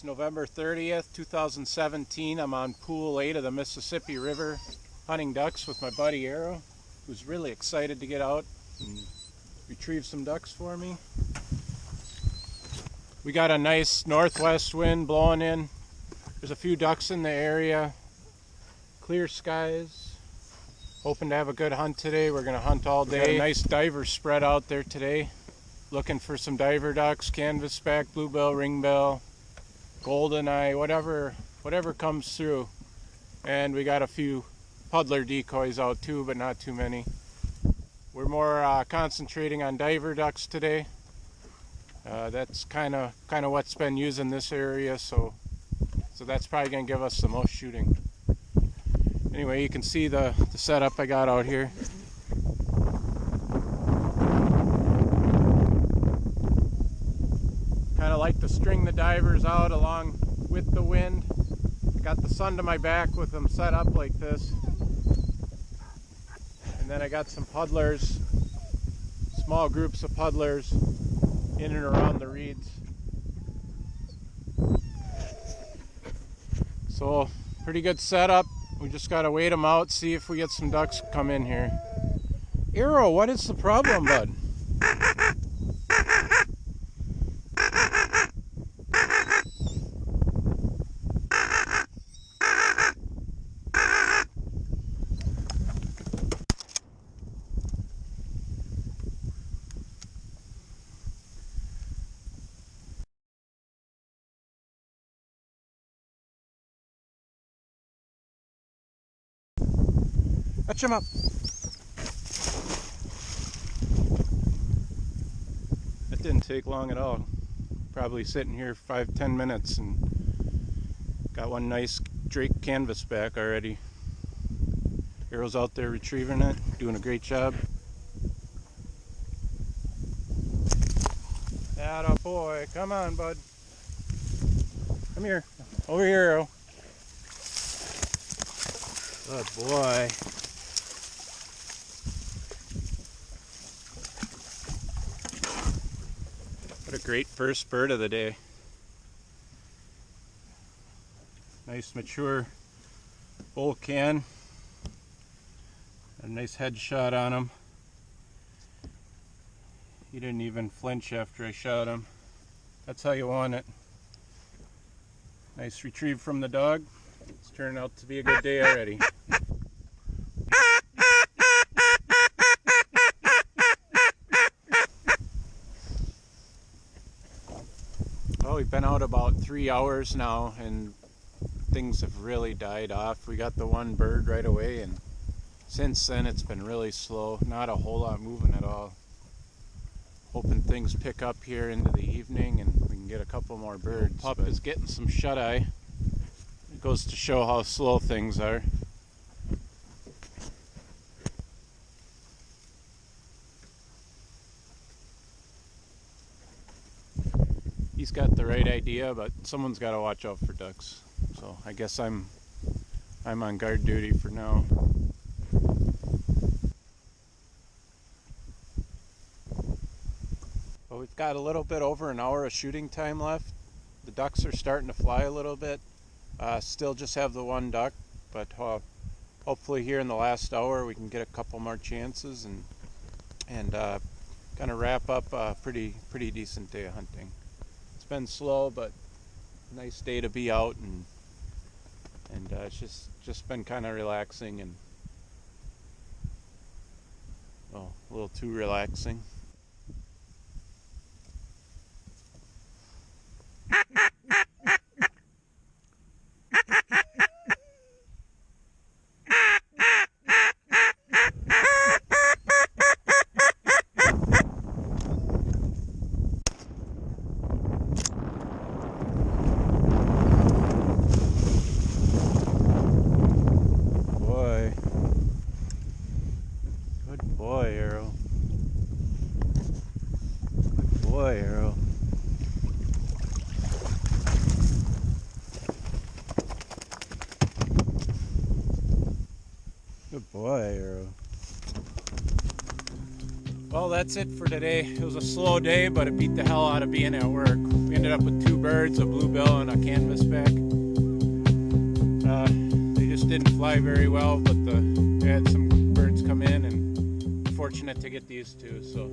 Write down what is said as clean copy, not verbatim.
It's November 30th, 2017. I'm on Pool 8 of the Mississippi River hunting ducks with my buddy Arrow, who's really excited to get out and retrieve some ducks for me. We got a nice northwest wind blowing in. There's a few ducks in the area. Clear skies. Hoping to have a good hunt today. We're going to hunt all day. Got a nice diver spread out there today. Looking for some diver ducks, canvasback, bluebell, ringbell, goldeneye, whatever comes through. And we got a few puddler decoys out too, but not too many. We're more concentrating on diver ducks today. That's kind of what's been used in this area, so that's probably going to give us the most shooting. Anyway, you can see the setup I got out here. Kind of like to string the divers out along with the wind. I got the sun to my back with them set up like this. And then I got some puddlers, small groups of puddlers in and around the reeds. So, pretty good setup. We just got to wait them out, see if we get some ducks come in here. Arrow, what is the problem, bud? Touch him up. That didn't take long at all. Probably sitting here 5-10 minutes and got one nice Drake canvasback already. Arrow's out there retrieving it, doing a great job. Atta boy, come on, bud. Come here. Over here, Arrow. Good boy. What a great first bird of the day. Nice mature bull can. A nice headshot on him. He didn't even flinch after I shot him. That's how you want it. Nice retrieve from the dog. It's turned out to be a good day already. Well, we've been out about 3 hours now and things have really died off. We got the one bird right away and since then it's been really slow. Not a whole lot moving at all. Hoping things pick up here into the evening and we can get a couple more birds. Pup is getting some shut-eye. It goes to show how slow things are. He's got the right idea, but someone's got to watch out for ducks. So I guess I'm on guard duty for now. Well, we've got a little bit over an hour of shooting time left. The ducks are starting to fly a little bit. Still just have the one duck, but hopefully here in the last hour we can get a couple more chances and kind of wrap up a pretty decent day of hunting. It's been slow, but nice day to be out and it's just been kind of relaxing and well, a little too relaxing. Good boy, Arrow. Good boy, Arrow. Good boy, Arrow. Well, that's it for today. It was a slow day, but it beat the hell out of being at work. We ended up with 2 birds, a bluebill and a canvasback. They just didn't fly very well, but we had some birds come in, and fortunate to get these 2. So